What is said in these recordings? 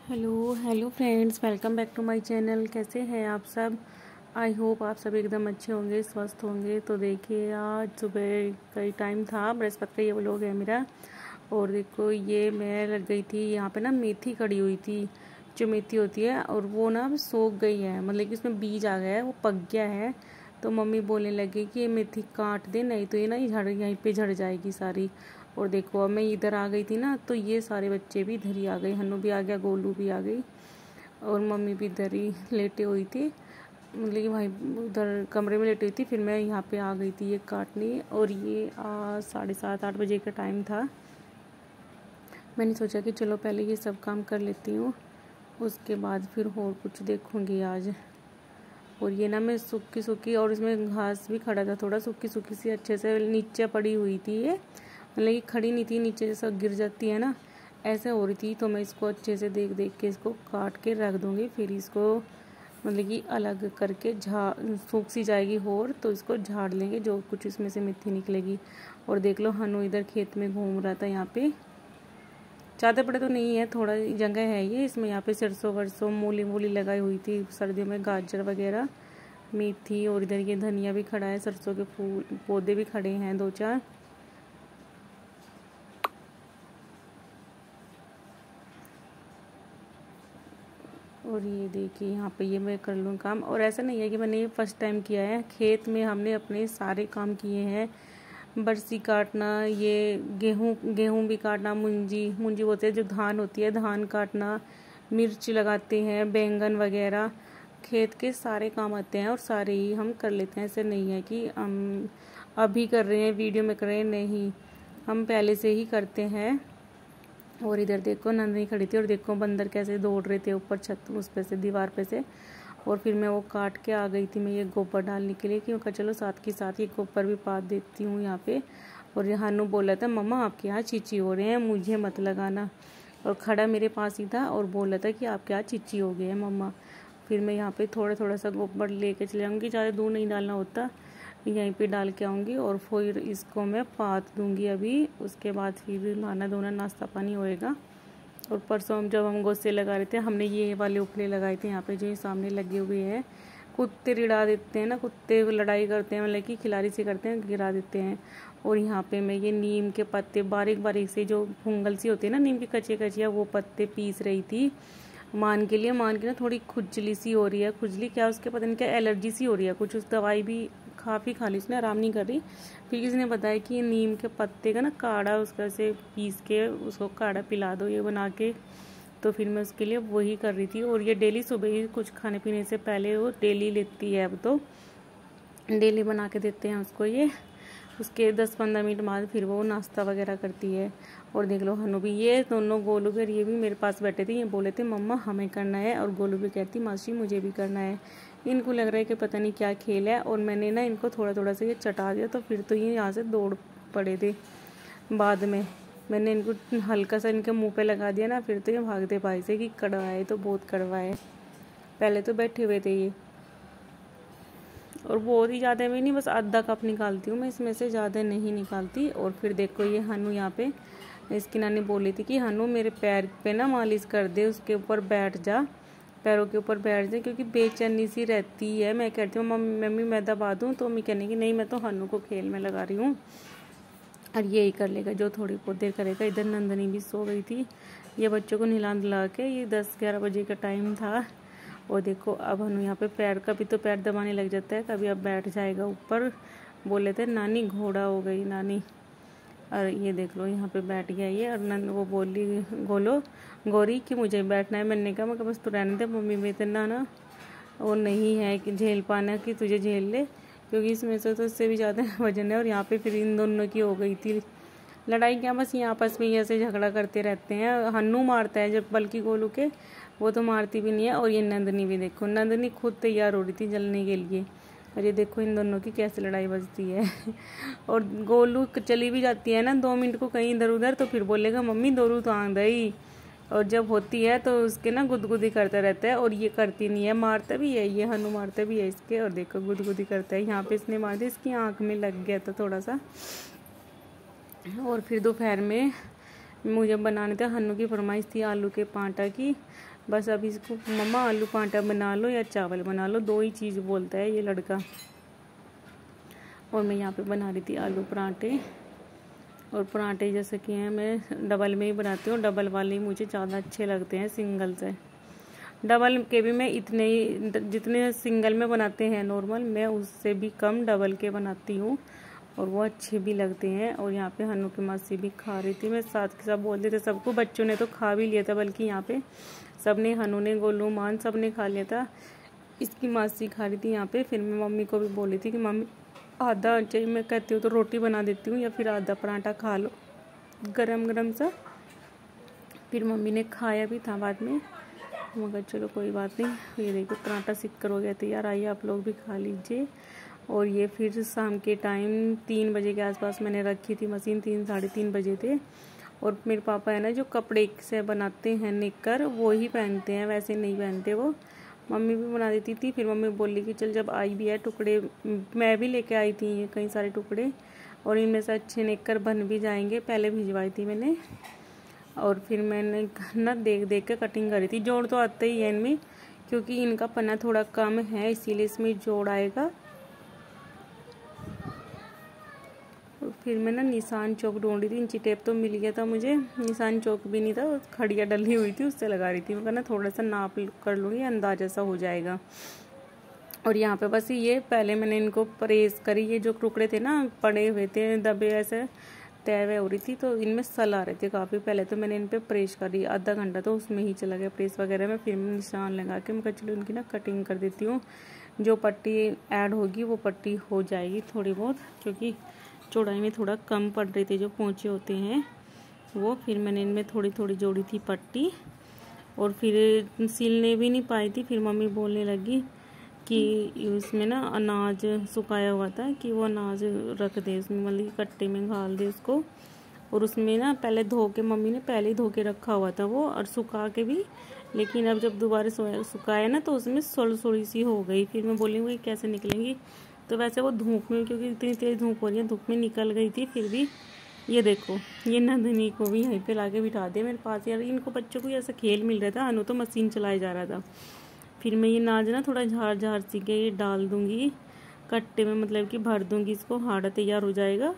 Hello hello friends, welcome back to my channel. कैसे हैं आप सब? आई होप आप सब एकदम अच्छे होंगे, स्वस्थ होंगे। तो देखिए, आज सुबह का ही टाइम था, बृहस्पति का ये व्लॉग है मेरा। और देखो, ये मैं लग गई थी यहाँ पे ना, मेथी खड़ी हुई थी। जो मेथी होती है, और वो ना सूख गई है, मतलब कि उसमें बीज आ गया है, वो पक गया है। तो मम्मी बोलने लगी कि ये मेथी काट दे, नहीं तो ये ना यहीं पे झड़ जाएगी सारी। और देखो, अब मैं इधर आ गई थी ना, तो ये सारे बच्चे भी इधर ही आ गए। हन्नू भी आ गया, गोलू भी आ गई, और मम्मी भी इधर ही लेटे हुई थी, मतलब कि भाई उधर कमरे में लेटी हुई थी। फिर मैं यहाँ पे आ गई थी ये काटने। और ये 7:30-8 बजे का टाइम था। मैंने सोचा कि चलो पहले ये सब काम कर लेती हूँ, उसके बाद फिर और कुछ देखूँगी आज। और ये ना मैं सूखी सूखी, और इसमें घास भी खड़ा था थोड़ा, सूखी सूखी सी अच्छे से नीचे पड़ी हुई थी ये, मतलब ये खड़ी नहीं थी, नीचे जैसा गिर जाती है ना, ऐसे हो रही थी। तो मैं इसको अच्छे से देख देख के इसको काट के रख दूँगी। फिर इसको मतलब कि अलग करके सूख सी जाएगी, और तो इसको झाड़ लेंगे, जो कुछ इसमें से मिट्टी निकलेगी। और देख लो, हनु इधर खेत में घूम रहा था। यहाँ पे ज़्यादा बड़े तो नहीं है, थोड़ा जगह है ये, इसमें यहाँ पे सरसों वरसों मूली वूली लगाई हुई थी सर्दियों में, गाजर वगैरह, मेथी। और इधर ये धनिया भी खड़ा है, सरसों के फूल पौधे भी खड़े हैं 2-4। और ये देखिए, यहाँ पे ये मैं कर लूँ काम। और ऐसा नहीं है कि मैंने ये फर्स्ट टाइम किया है, खेत में हमने अपने सारे काम किए हैं। बरसी काटना, ये गेहूँ भी काटना, मुंजी बोलते हैं, जो धान होती है, धान काटना, मिर्च लगाते हैं, बैंगन वगैरह, खेत के सारे काम आते हैं और सारे ही हम कर लेते हैं। ऐसे नहीं है कि हम अभी कर रहे हैं, वीडियो में कर रहे हैं, नहीं, हम पहले से ही करते हैं। और इधर देखो, नंदनी खड़ी थी, और देखो बंदर कैसे दौड़ रहे थे ऊपर छत, उस पे से, दीवार पे से। और फिर मैं वो काट के आ गई थी मैं ये गोबर डालने के लिए, क्योंकि चलो साथ के साथ ये गोबर भी पात देती हूँ यहाँ पे। और हनु बोला था, मम्मा आपके यहाँ चीची हो रहे हैं, मुझे मत लगाना। और खड़ा मेरे पास ही था और बोला था कि आपके यहाँ चीची हो गए हैं मम्मा। फिर मैं यहाँ पे थोड़ा थोड़ा सा गोबर लेके चले जाऊँगी, ज़्यादा दूर नहीं डालना होता, यहीं पे डाल के आऊँगी। और फिर इसको मैं पात दूँगी अभी, उसके बाद फिर नहाना धोना नाश्ता पानी होएगा। और परसों जब हम गोसे लगा रहे थे, हमने ये वाले उपले लगाए थे यहाँ पे, जो ये सामने लगे हुए हैं। कुत्ते रिड़ा देते हैं ना, कुत्ते लड़ाई करते हैं, मतलब कि खिलाड़ी से करते हैं, गिरा देते हैं। और यहाँ पे मैं ये नीम के पत्ते बारीक बारीक से, जो फुंगल सी होती है ना नीम की, कच्चे कचिया, वो पत्ते पीस रही थी मान के लिए। मान के ना थोड़ी खुजली सी हो रही है, खुजली क्या उसके पता नहीं क्या एलर्जी सी हो रही है कुछ, उस दवाई भी काफ़ी खा ली, उसने आराम नहीं कर रही। फिर किसी ने बताया कि नीम के पत्ते का ना काढ़ा, उसका से पीस के उसको काढ़ा पिला दो ये बना के। तो फिर मैं उसके लिए वही कर रही थी। और ये डेली सुबह ही कुछ खाने पीने से पहले वो डेली लेती है, अब तो डेली बना के देते हैं उसको ये। उसके 10-15 मिनट बाद फिर वो नाश्ता वगैरह करती है। और देख लो, हनु भी, ये दोनों गोलू भी और ये भी मेरे पास बैठे थे, ये बोले थे मम्मा हमें करना है, और गोलू भी कहती मासी मुझे भी करना है। इनको लग रहा है कि पता नहीं क्या खेल है। और मैंने ना इनको थोड़ा थोड़ा सा ये चटा दिया, तो फिर तो ये यहाँ से दौड़ पड़े थे। बाद में मैंने इनको हल्का सा इनके मुँह पे लगा दिया ना, फिर तो ये भागते भाई से कि कड़वा है, तो बहुत कड़वा है। पहले तो बैठे हुए थे ये, और बहुत ही ज़्यादा में नहीं, बस आधा कप निकालती हूँ मैं इसमें से, ज़्यादा नहीं निकालती। और फिर देखो, ये हनु यहाँ पे, इसकी नानी बोली थी कि हनु मेरे पैर पे ना मालिश कर दे, उसके ऊपर बैठ जा, पैरों के ऊपर बैठ जा, क्योंकि बेचैनी सी रहती है। मैं कहती हूँ मम्मी मैं दबा दूँ, तो मम्मी कहने की नहीं, मैं तो हनु को खेल में लगा रही हूँ, और यही कर लेगा जो थोड़ी बहुत देर करेगा। इधर नंदनी भी सो गई थी, ये बच्चों को नहला धुला के, ये 10-11 बजे का टाइम था। और देखो, अब हम यहाँ पे पैर, कभी तो पैर दबाने लग जाता है, कभी अब बैठ जाएगा ऊपर। बोले थे नानी घोड़ा हो गई नानी। और ये देख लो, यहाँ पे बैठ गया ये। और नंद वो बोली गौरी कि मुझे बैठना है। मैंने कहा मैं बस तू रहने दे, मम्मी में इतना ना वो नहीं है कि झेल पाना कि तुझे झेल ले, क्योंकि इसमें से तो इससे भी ज़्यादा वजन है। और यहाँ पे फिर इन दोनों की हो गई थी लड़ाई, क्या बस ये आपस में ऐसे झगड़ा करते रहते हैं। हन्नू मारता है जब, बल्कि गोलू के वो तो मारती भी नहीं है। और ये नंदनी भी देखो, नंदनी खुद तैयार हो रही थी जलने के लिए। और ये देखो इन दोनों की कैसे लड़ाई बजती है। और गोलू चली भी जाती है ना 2 मिनट को कहीं इधर उधर, तो फिर बोलेगा मम्मी दोरू तो आंदा ही। और जब होती है तो उसके ना गुदगुदी करता रहता है, और ये करती नहीं है, मारता भी है ये, हनु मारता भी है इसके। और देखो गुदगुदी करता है, यहाँ पे इसने मार दिया, इसकी आँख में लग गया था थोड़ा सा। और फिर दोपहर में मुझे बनाने थे। हन्नू की फरमाइश थी आलू के पराठा की। बस अब इसको मम्मा आलू पराठा बना लो या चावल बना लो, 2 ही चीज़ बोलता है ये लड़का। और मैं यहाँ पे बना रही थी आलू पराठे। और पराठे जैसे कि हैं मैं डबल में ही बनाती हूँ, डबल वाले ही मुझे ज़्यादा अच्छे लगते हैं सिंगल से। डबल के भी मैं इतने ही, जितने सिंगल में बनाते हैं नॉर्मल, मैं उससे भी कम डबल के बनाती हूँ और वो अच्छे भी लगते हैं। और यहाँ पे हन्नू की मासी भी खा रही थी, मैं साथ के साथ बोलते थे सबको। बच्चों ने तो खा भी लिया था, बल्कि यहाँ पे सब ने, हन्नू ने, गोलू, मान, सब ने खा लिया था। इसकी मासी खा रही थी यहाँ पे। फिर मैं मम्मी को भी बोली थी कि मम्मी आधा चाहिए, मैं कहती हूँ तो रोटी बना देती हूँ या फिर आधा पराठा खा लो गरम गरम सा। फिर मम्मी ने खाया भी था बाद में, मगर चलो कोई बात नहीं। ये देखो पराठा सिक्कर हो गया तैयार, आइए आप लोग भी खा लीजिए। और ये फिर शाम के टाइम 3 बजे के आसपास मैंने रखी थी मशीन, 3 साढ़े 3 बजे थे। और मेरे पापा है ना जो कपड़े से बनाते हैं निक्कर, वो ही पहनते हैं, वैसे नहीं पहनते वो। मम्मी भी बना देती थी। फिर मम्मी बोली कि चल जब आई भी है टुकड़े, मैं भी लेके आई थी ये कई सारे टुकड़े, और इनमें से अच्छे निक्कर बन भी जाएंगे, पहले भिजवाई थी मैंने। और फिर मैंने ना देख देख के कटिंग करी थी। जोड़ तो आते ही है इनमें, क्योंकि इनका पन्ना थोड़ा कम है, इसीलिए इसमें जोड़ आएगा। और फिर मैं ना निशान चौक ढूंढ रही थी, इंची टेप तो मिल गया था मुझे, निशान चौक भी नहीं था, खड़िया डली हुई थी उससे लगा रही थी। मैं ना थोड़ा सा नाप कर लूँगी, अंदाजा सा हो जाएगा। और यहाँ पे बस ये पहले मैंने इनको प्रेस करी, ये जो टुकड़े थे ना पड़े हुए थे दबे ऐसे तय हो रही थी, तो इनमें सल आ रहे थे काफ़ी। पहले तो मैंने इन पर प्रेस करी, आधा घंटा तो उसमें ही चला गया प्रेस वगैरह में। फिर मैं निशान लगा के मैं चलो इनकी ना कटिंग कर देती हूँ। जो पट्टी ऐड होगी वो पट्टी हो जाएगी थोड़ी बहुत, क्योंकि चौड़ाई में थोड़ा कम पड़ रहे थे जो पोंचे होते हैं वो। फिर मैंने इनमें थोड़ी थोड़ी जोड़ी थी पट्टी, और फिर सिलने भी नहीं पाई थी। फिर मम्मी बोलने लगी कि उसमें ना अनाज सुखाया हुआ था, कि वो अनाज रख दे उसमें, मतलब कट्टे में घाल दे उसको। और उसमें ना पहले धो के, मम्मी ने पहले ही धो के रखा हुआ था वो, और सुखा के भी। लेकिन अब जब दोबारा सुखाया ना तो उसमें थोड़ी सी हो गई। फिर मैं बोली वो कैसे निकलेंगी, तो वैसे वो धूप में, क्योंकि इतनी तेज़ धूप हो रही है, धूप में निकल गई थी। फिर भी ये देखो, ये नंदनी को भी यहीं पे लाके बिठा दिया मेरे पास। यार इनको बच्चों को ऐसा खेल मिल रहा था, अनु तो मशीन चलाया जा रहा था। फिर मैं ये नाज ना थोड़ा झाड़ झाड़ सी के ये डाल दूंगी कट्टे में, मतलब कि भर दूंगी इसको, हाड़ा तैयार हो जाएगा।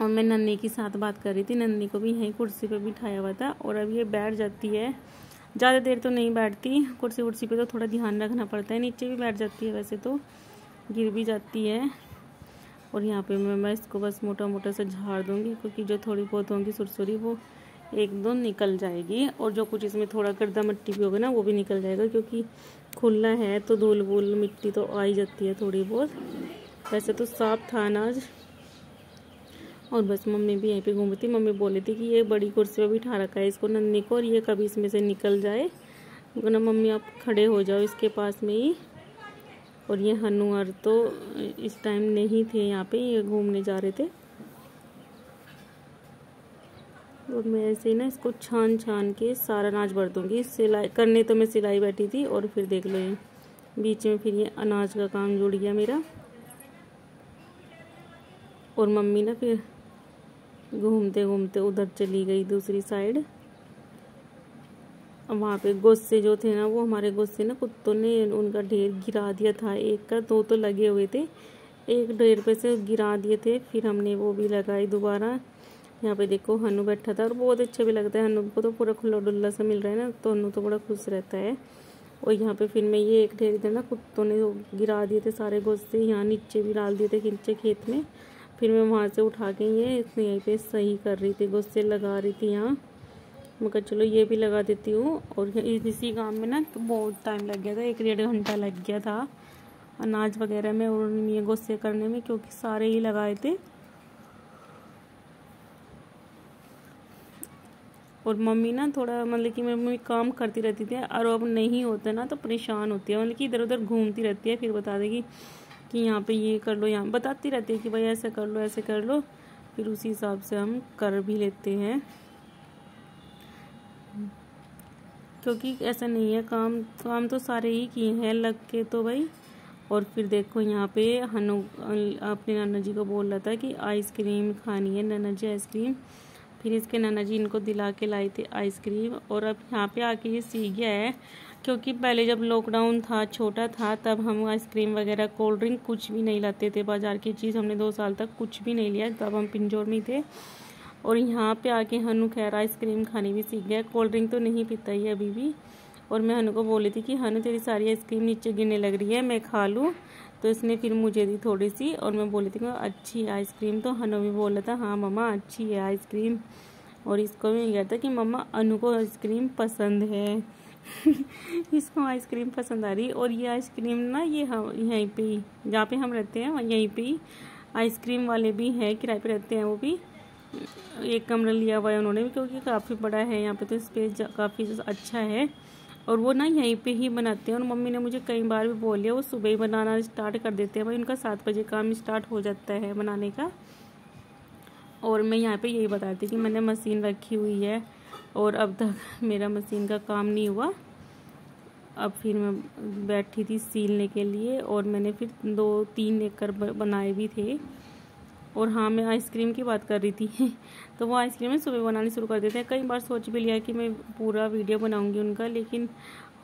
और मैं नन्नी के साथ बात कर रही थी, नन्नी को भी यहीं कुर्सी पे बिठाया हुआ था। और अब ये बैठ जाती है, ज़्यादा देर तो नहीं बैठती कुर्सी वुर्सी पे, तो थोड़ा ध्यान रखना पड़ता है। नीचे भी बैठ जाती है, वैसे तो गिर भी जाती है। और यहाँ पे मैं इसको बस मोटा मोटा सा झाड़ दूंगी, क्योंकि जो थोड़ी बहुत होंगी सुरसुरी वो 1-2 निकल जाएगी। और जो कुछ इसमें थोड़ा गर्दा मिट्टी भी होगा ना वो भी निकल जाएगा, क्योंकि खुला है तो धूल वूल मिट्टी तो आ ही जाती है थोड़ी बहुत। वैसे तो साफ था अनाज। और बस मम्मी भी यहीं पे घूम रही थी। मम्मी बोली थी कि ये बड़ी कुर्सी पे बिठा रखा है इसको नन्ही को, और ये कभी इसमें से निकल जाए, ना मम्मी आप खड़े हो जाओ इसके पास में ही। और ये हनुआर तो इस टाइम नहीं थे यहाँ पे, ये घूमने जा रहे थे। और मैं ऐसे ही ना इसको छान छान के सारा अनाज भर दूंगी। सिलाई करने तो मैं सिलाई बैठी थी, और फिर देख लो ये बीच में फिर ये अनाज का काम जुड़ गया मेरा। और मम्मी ना फिर घूमते घूमते उधर चली गई दूसरी साइड। वहाँ पे गोस्से जो थे ना, वो हमारे गोस्से ना कुत्तों ने उनका ढेर गिरा दिया था। एक का 2 तो लगे हुए थे, एक ढेर पे से गिरा दिए थे, फिर हमने वो भी लगाई दोबारा। यहाँ पे देखो हनु बैठा था, और बहुत अच्छा भी लगता है। हनु को तो पूरा खुला डुल्ला सा मिल रहा है ना, तो हनु तो बड़ा खुश रहता है। और यहाँ पे फिर मैं ये एक ढेर इधर ना कुत्तों ने गिरा दिए थे सारे गोस्से, यहाँ नीचे भी डाल दिए थे नीचे खेत में। फिर मैं वहाँ से उठा के ये यहीं पे सही कर रही थी, गोस्से लगा रही थी यहाँ। मैं कहा चलो ये भी लगा देती हूँ। और इसी काम में ना तो बहुत टाइम लग गया था, 1-1.5 घंटा लग गया था अनाज वगैरह में और ये गोस्से करने में, क्योंकि सारे ही लगाए थे। और मम्मी ना थोड़ा, मतलब कि मम्मी काम करती रहती थी, और अब नहीं होता ना तो परेशान होती है, मतलब कि इधर उधर घूमती रहती है। फिर बता देगी कि यहाँ पे ये कर लो, यहाँ बताती रहती है कि भाई ऐसे कर लो ऐसे कर लो, फिर उसी हिसाब से हम कर भी लेते हैं। क्योंकि ऐसा नहीं है, काम तो सारे ही किए हैं लग के तो भाई। और फिर देखो यहाँ पे हनु अपने नाना जी को बोल रहा था कि आइसक्रीम खानी है, नाना जी आइसक्रीम। फिर इसके नाना जी इनको दिला के लाए थे आइसक्रीम। और अब यहाँ पे आके ये सीख गया है, क्योंकि पहले जब लॉकडाउन था, छोटा था, तब हम आइसक्रीम वगैरह कोल्ड ड्रिंक कुछ भी नहीं लाते थे। बाज़ार की चीज़ हमने 2 साल तक कुछ भी नहीं लिया, तब हम पिंजौर में थे। और यहाँ पे आके हनु खैर आइसक्रीम खानी भी सीख गया। कोल्ड ड्रिंक तो नहीं पीता ही अभी भी। और मैं हनु को बोली थी कि हनु तेरी सारी आइसक्रीम नीचे गिरने लग रही है, मैं खा लूँ। तो इसने फिर मुझे दी थोड़ी सी, और मैं बोली थी अच्छी है आइसक्रीम। तो हनु भी बोला था हाँ मम्मा अच्छी है आइसक्रीम। और इसको भी कहा था कि मम्मा अनु को आइसक्रीम पसंद है। इसको आइसक्रीम पसंद आ रही। और ये आइसक्रीम ना ये हम यहीं पे ही, जहाँ पे हम रहते हैं यहीं पे ही आइसक्रीम वाले भी हैं, किराए पे रहते हैं वो भी। एक कमरा लिया हुआ है उन्होंने भी, क्योंकि काफ़ी बड़ा है यहाँ पे, तो स्पेस काफ़ी अच्छा है। और वो ना यहीं पे ही बनाते हैं। और मम्मी ने मुझे कई बार भी बोल लिया, वो सुबह ही बनाना स्टार्ट कर देते हैं भाई, उनका 7 बजे काम स्टार्ट हो जाता है बनाने का। और मैं यहाँ पे यही बताती कि मैंने मशीन रखी हुई है और अब तक मेरा मशीन का काम नहीं हुआ। अब फिर मैं बैठी थी सीलने के लिए, और मैंने फिर 2-3 एकड़ बनाए भी थे। और हाँ, मैं आइसक्रीम की बात कर रही थी। तो वो आइसक्रीम में सुबह बनानी शुरू कर देते हैं। कई बार सोच भी लिया कि मैं पूरा वीडियो बनाऊंगी उनका, लेकिन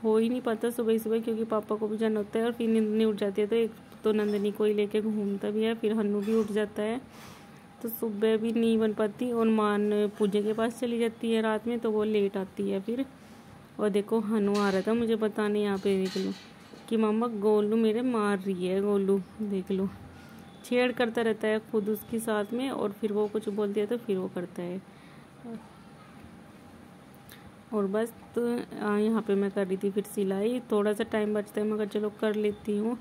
हो ही नहीं पाता सुबह सुबह, क्योंकि पापा को भी जाना होता है और फिर नींद नहीं उठ जाती है। तो एक तो नंदनी को ही लेके घूमता भी है, फिर हन्नू भी उठ जाता है, तो सुबह भी नहीं बन पाती। और मान पूजा के पास चली जाती है रात में, तो वो लेट आती है फिर। और देखो हन्नू आ रहा था मुझे बताने, यहाँ पे देख लो कि मम्मा गोलू मेरे मार रही है। गोलू देख लो, छेड़ करता रहता है खुद उसके साथ में, और फिर वो कुछ बोलती है तो फिर वो करता है। और बस तो यहाँ पे मैं कर रही थी फिर सिलाई। थोड़ा सा टाइम बचता है, मगर चलो कर लेती हूँ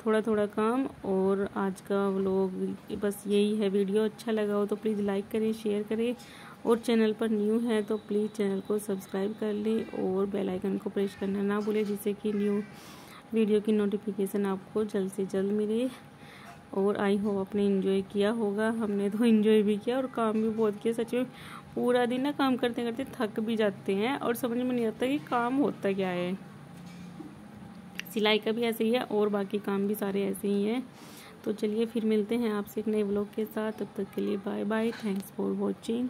थोड़ा थोड़ा काम। और आज का व्लॉग बस यही है। वीडियो अच्छा लगा हो तो प्लीज़ लाइक करें, शेयर करें, और चैनल पर न्यू है तो प्लीज़ चैनल को सब्सक्राइब कर लें और बेल आइकन को प्रेस करना ना भूलें, जिससे कि न्यू वीडियो की नोटिफिकेशन आपको जल्द से जल्द मिले। और आई होप आपने एंजॉय किया होगा। हमने तो एंजॉय भी किया और काम भी बहुत किया। सच में पूरा दिन ना काम करते करते थक भी जाते हैं, और समझ में नहीं आता कि काम होता क्या है। सिलाई का भी ऐसे ही है और बाकी काम भी सारे ऐसे ही हैं। तो चलिए फिर मिलते हैं आपसे एक नए व्लॉग के साथ। तब तक के लिए bye bye. Thanks for watching.